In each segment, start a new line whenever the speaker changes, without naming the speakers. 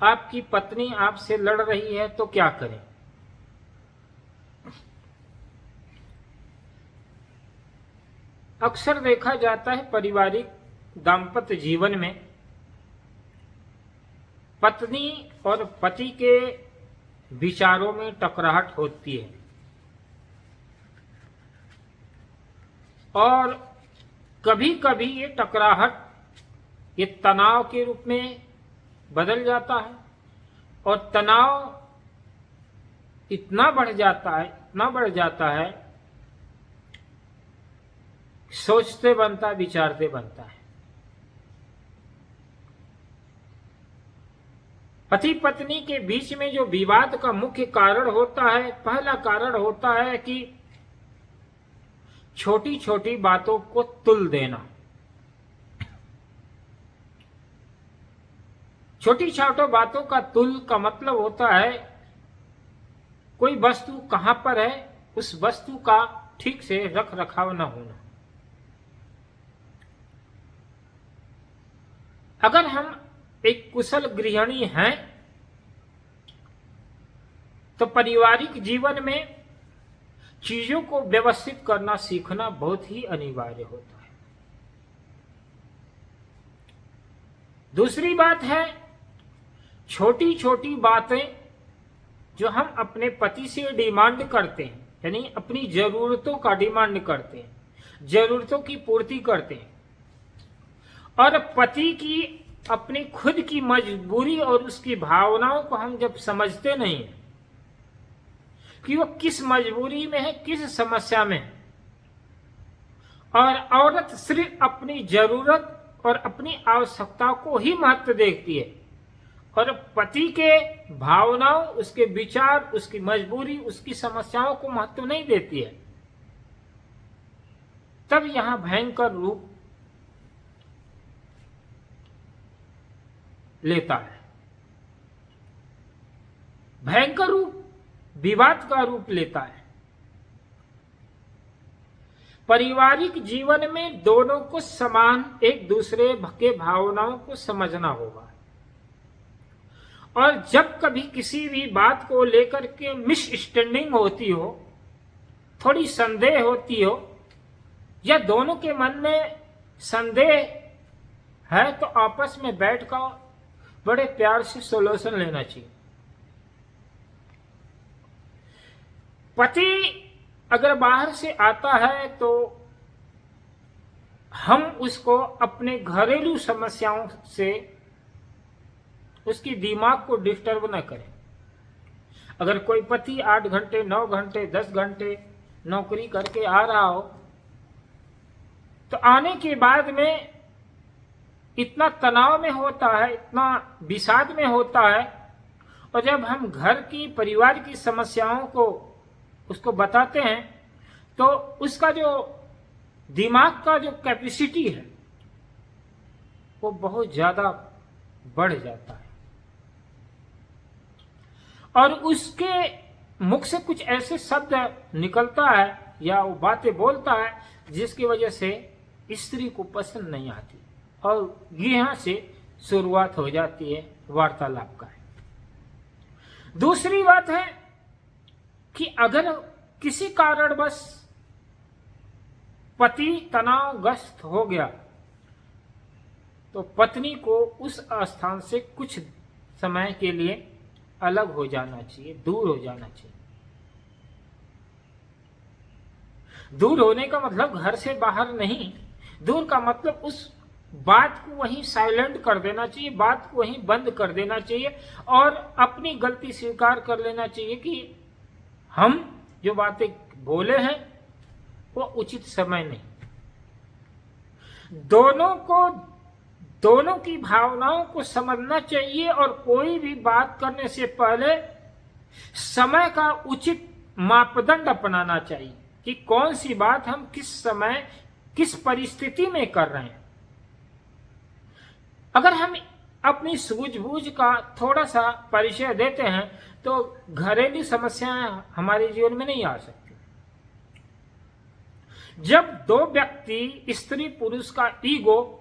आपकी पत्नी आपसे लड़ रही है तो क्या करें? अक्सर देखा जाता है पारिवारिक दाम्पत्य जीवन में पत्नी और पति के विचारों में टकराहट होती है और कभी कभी ये टकराहट ये तनाव के रूप में बदल जाता है और तनाव इतना बढ़ जाता है सोचते बनता विचारते बनता है। पति पत्नी के बीच में जो विवाद का मुख्य कारण होता है, पहला कारण होता है कि छोटी छोटी बातों को तुल देना। छोटी छोटी बातों का तुल का मतलब होता है कोई वस्तु कहां पर है, उस वस्तु का ठीक से रख रखाव न होना। अगर हम एक कुशल गृहिणी हैं तो पारिवारिक जीवन में चीजों को व्यवस्थित करना सीखना बहुत ही अनिवार्य होता है। दूसरी बात है छोटी छोटी बातें जो हम अपने पति से डिमांड करते हैं, यानी अपनी जरूरतों का डिमांड करते हैं, जरूरतों की पूर्ति करते हैं और पति की अपनी खुद की मजबूरी और उसकी भावनाओं को हम जब समझते नहीं कि वो किस मजबूरी में है, किस समस्या में है, और औरत सिर्फ अपनी जरूरत और अपनी आवश्यकता को ही महत्व देखती है और पति के भावनाओं, उसके विचार, उसकी मजबूरी, उसकी समस्याओं को महत्व नहीं देती है, तब यहां भयंकर रूप लेता है। भयंकर रूप विवाद का रूप लेता है। पारिवारिक जीवन में दोनों को समान एक दूसरे के भावनाओं को समझना होगा और जब कभी किसी भी बात को लेकर के मिसअंडरस्टैंडिंग होती हो, थोड़ी संदेह होती हो या दोनों के मन में संदेह है तो आपस में बैठकर बड़े प्यार से सॉल्यूशन लेना चाहिए। पति अगर बाहर से आता है तो हम उसको अपने घरेलू समस्याओं से उसकी दिमाग को डिस्टर्ब न करें। अगर कोई पति 8 घंटे 9 घंटे 10 घंटे नौकरी करके आ रहा हो तो आने के बाद में इतना तनाव में होता है, इतना विषाद में होता है, और जब हम घर की परिवार की समस्याओं को उसको बताते हैं तो उसका जो दिमाग का जो कैपेसिटी है वो बहुत ज्यादा बढ़ जाता है और उसके मुख से कुछ ऐसे शब्द निकलता है या वो बातें बोलता है जिसकी वजह से स्त्री को पसंद नहीं आती और यहां से शुरुआत हो जाती है वार्तालाप का। दूसरी बात है कि अगर किसी कारणवश पति तनावग्रस्त हो गया तो पत्नी को उस स्थान से कुछ समय के लिए अलग हो जाना चाहिए, दूर हो जाना चाहिए। दूर होने का मतलब घर से बाहर नहीं, दूर का मतलब उस बात को वहीं साइलेंट कर देना चाहिए, बात को वहीं बंद कर देना चाहिए और अपनी गलती स्वीकार कर लेना चाहिए कि हम जो बातें बोले हैं वो उचित समय नहीं। दोनों की भावनाओं को समझना चाहिए और कोई भी बात करने से पहले समय का उचित मापदंड अपनाना चाहिए कि कौन सी बात हम किस समय किस परिस्थिति में कर रहे हैं। अगर हम अपनी सूझबूझ का थोड़ा सा परिचय देते हैं तो घरेलू समस्याएं हमारे जीवन में नहीं आ सकती। जब दो व्यक्ति स्त्री पुरुष का ईगो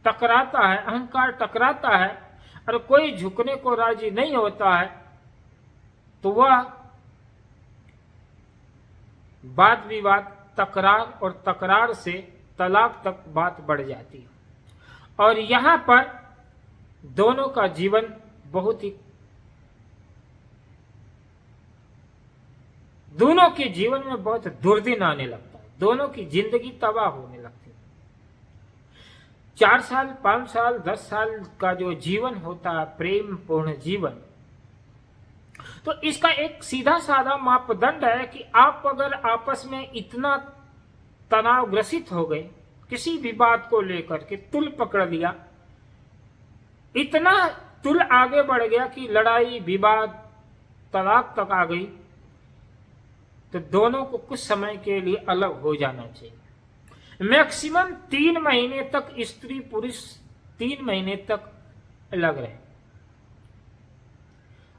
टकराता है, अहंकार टकराता है और कोई झुकने को राजी नहीं होता है तो वह वाद विवाद, तकरार और तकरार से तलाक तक बात बढ़ जाती है। और यहां पर दोनों का जीवन दोनों के जीवन में बहुत दुर्दिन आने लगता है, दोनों की जिंदगी तबाह होने लगती है। 4 साल, 5 साल, 10 साल का जो जीवन होता है, प्रेम पूर्ण जीवन, तो इसका एक सीधा साधा मापदंड है कि आप अगर आपस में इतना तनावग्रसित हो गए, किसी भी बात को लेकर के तुल पकड़ लिया, इतना तुल आगे बढ़ गया कि लड़ाई विवाद तलाक तक आ गई, तो दोनों को कुछ समय के लिए अलग हो जाना चाहिए। मैक्सिमम 3 महीने तक स्त्री पुरुष 3 महीने तक अलग रहे,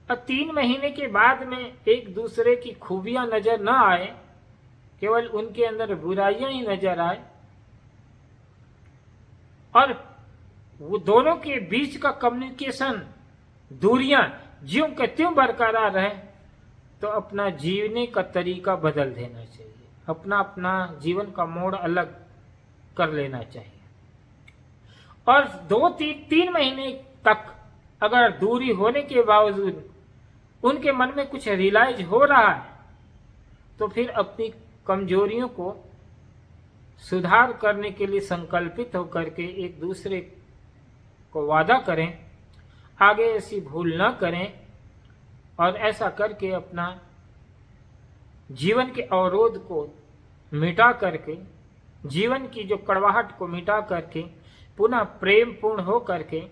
और 3 महीने के बाद में एक दूसरे की खूबियां नजर न आए, केवल उनके अंदर बुराइयां ही नजर आए, और वो दोनों के बीच का कम्युनिकेशन, दूरियां ज्यों के त्यों बरकरार रहे, तो अपना जीने का तरीका बदल देना चाहिए, अपना अपना जीवन का मोड़ अलग कर लेना चाहिए। और 2-3 महीने तक अगर दूरी होने के बावजूद उनके मन में कुछ रियलाइज हो रहा है, तो फिर अपनी कमजोरियों को सुधार करने के लिए संकल्पित होकर के एक दूसरे को वादा करें, आगे ऐसी भूल न करें, और ऐसा करके अपना जीवन के अवरोध को मिटा करके, जीवन की जो कड़वाहट को मिटा करके पुनः प्रेम पूर्ण हो करके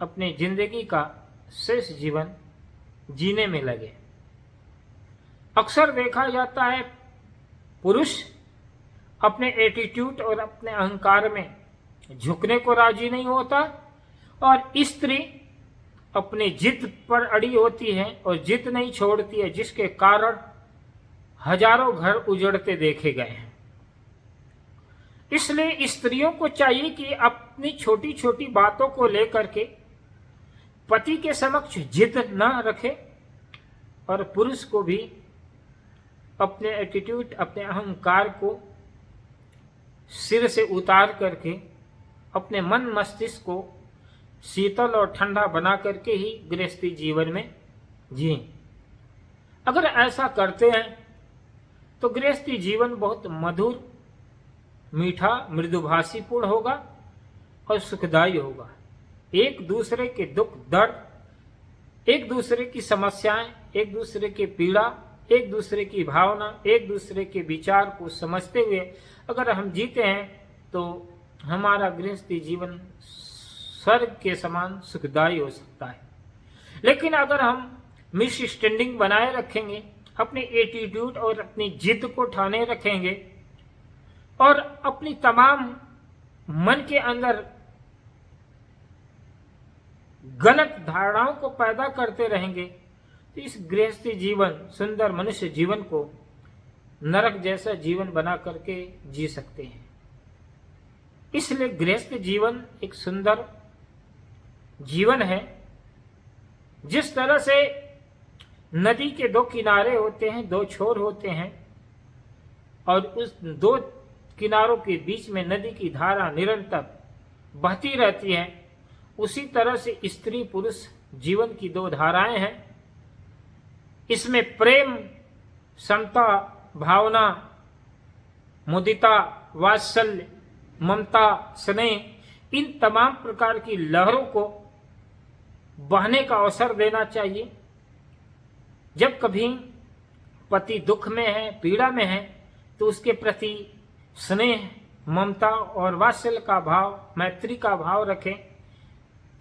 अपने जिंदगी का शेष जीवन जीने में लगे। अक्सर देखा जाता है पुरुष अपने एटीट्यूड और अपने अहंकार में झुकने को राजी नहीं होता, और स्त्री अपने जिद पर अड़ी होती है और जिद नहीं छोड़ती है, जिसके कारण हजारों घर उजड़ते देखे गए हैं। इसलिए स्त्रियों को चाहिए कि अपनी छोटी छोटी बातों को लेकर के पति के समक्ष जिद न रखे, और पुरुष को भी अपने एटीट्यूड, अपने अहंकार को सिर से उतार करके अपने मन मस्तिष्क को शीतल और ठंडा बना करके ही गृहस्थी जीवन में जिए। अगर ऐसा करते हैं तो गृहस्थी जीवन बहुत मधुर, मीठा, मृदुभाषी पूर्ण होगा और सुखदायी होगा। एक दूसरे के दुख दर्द, एक दूसरे की समस्याएं, एक दूसरे के पीड़ा, एक दूसरे की भावना, एक दूसरे के विचार को समझते हुए अगर हम जीते हैं तो हमारा गृहस्थी जीवन स्वर्ग के समान सुखदायी हो सकता है। लेकिन अगर हम मिसअंडरस्टैंडिंग बनाए रखेंगे, अपने एटीट्यूड और अपनी जिद को ठाने रखेंगे, और अपनी तमाम मन के अंदर गलत धारणाओं को पैदा करते रहेंगे, तो इस गृहस्थी जीवन, सुंदर मनुष्य जीवन को नरक जैसा जीवन बना करके जी सकते हैं। इसलिए गृहस्थ जीवन एक सुंदर जीवन है। जिस तरह से नदी के 2 किनारे होते हैं, 2 छोर होते हैं, और उस 2 किनारों के बीच में नदी की धारा निरंतर बहती रहती है, उसी तरह से स्त्री पुरुष जीवन की 2 धाराएं हैं। इसमें प्रेम, समता, भावना, मुदिता, वात्सल्य, ममता, स्नेह, इन तमाम प्रकार की लहरों को बहने का अवसर देना चाहिए। जब कभी पति दुख में है, पीड़ा में है, तो उसके प्रति स्नेह, ममता और वात्सल्य का भाव, मैत्री का भाव रखें।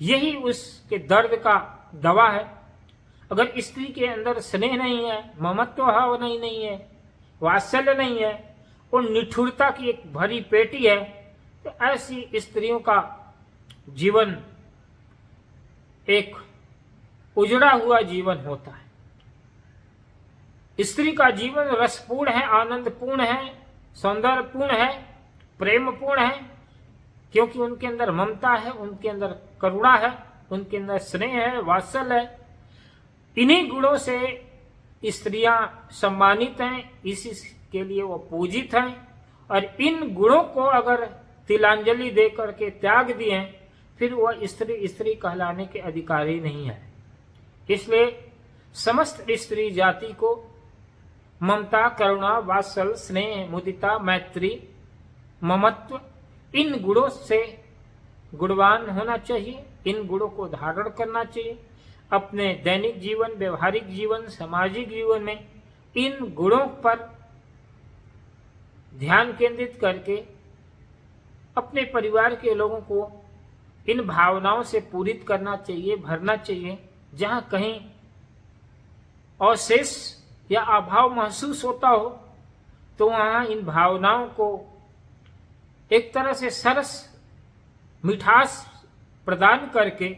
यही उसके दर्द का दवा है। अगर स्त्री के अंदर स्नेह नहीं है, ममत्व भाव नहीं है, वात्सल्य नहीं है, और निठुरता की एक भरी पेटी है, तो ऐसी स्त्रियों का जीवन एक उजड़ा हुआ जीवन होता है। स्त्री का जीवन रसपूर्ण है, आनंदपूर्ण है, सौंदर्यपूर्ण है, प्रेमपूर्ण है, क्योंकि उनके अंदर ममता है, उनके अंदर करुणा है, उनके अंदर स्नेह है, वात्सल्य है। इन्हीं गुणों से स्त्रियां सम्मानित हैं, इसी के लिए वो पूजित हैं। और इन गुणों को अगर तिलांजलि दे करके त्याग दिए फिर वह स्त्री स्त्री कहलाने के अधिकारी नहीं है। इसलिए समस्त स्त्री जाति को ममता, करुणा, वात्सल, स्नेह, मुदिता, मैत्री, ममत्व इन गुणों से गुणवान होना चाहिए। इन गुणों को धारण करना चाहिए अपने दैनिक जीवन, व्यवहारिक जीवन, सामाजिक जीवन में। इन गुणों पर ध्यान केंद्रित करके अपने परिवार के लोगों को इन भावनाओं से पूरित करना चाहिए, भरना चाहिए। जहां कहीं अवशेष या अभाव महसूस होता हो तो वहां इन भावनाओं को एक तरह से सरस मिठास प्रदान करके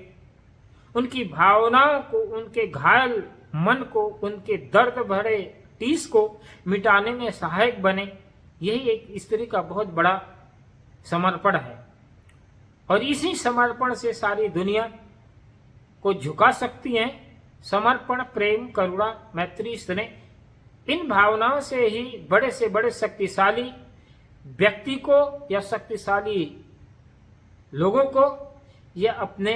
उनकी भावनाओं को, उनके घायल मन को, उनके दर्द भरे टीस को मिटाने में सहायक बने। यही एक स्त्री का बहुत बड़ा समर्पण है। और इसी समर्पण से सारी दुनिया को झुका सकती हैं। समर्पण, प्रेम, करुणा, मैत्री, स्नेह इन भावनाओं से ही बड़े से बड़े शक्तिशाली व्यक्ति को या शक्तिशाली लोगों को यह अपने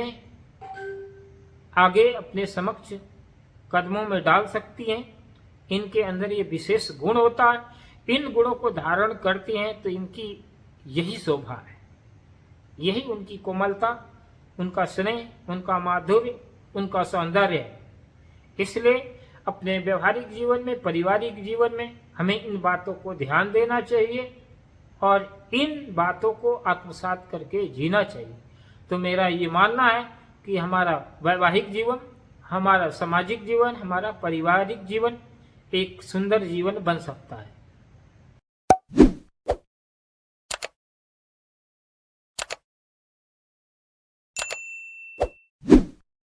आगे, अपने समक्ष कदमों में डाल सकती हैं। इनके अंदर ये विशेष गुण होता है। इन गुणों को धारण करती हैं तो इनकी यही शोभा है, यही उनकी कोमलता, उनका स्नेह, उनका माधुर्य, उनका सौंदर्य है। इसलिए अपने व्यवहारिक जीवन में, पारिवारिक जीवन में हमें इन बातों को ध्यान देना चाहिए और इन बातों को आत्मसात करके जीना चाहिए। तो मेरा ये मानना है कि हमारा वैवाहिक जीवन, हमारा सामाजिक जीवन, हमारा पारिवारिक जीवन एक सुंदर जीवन बन सकता है।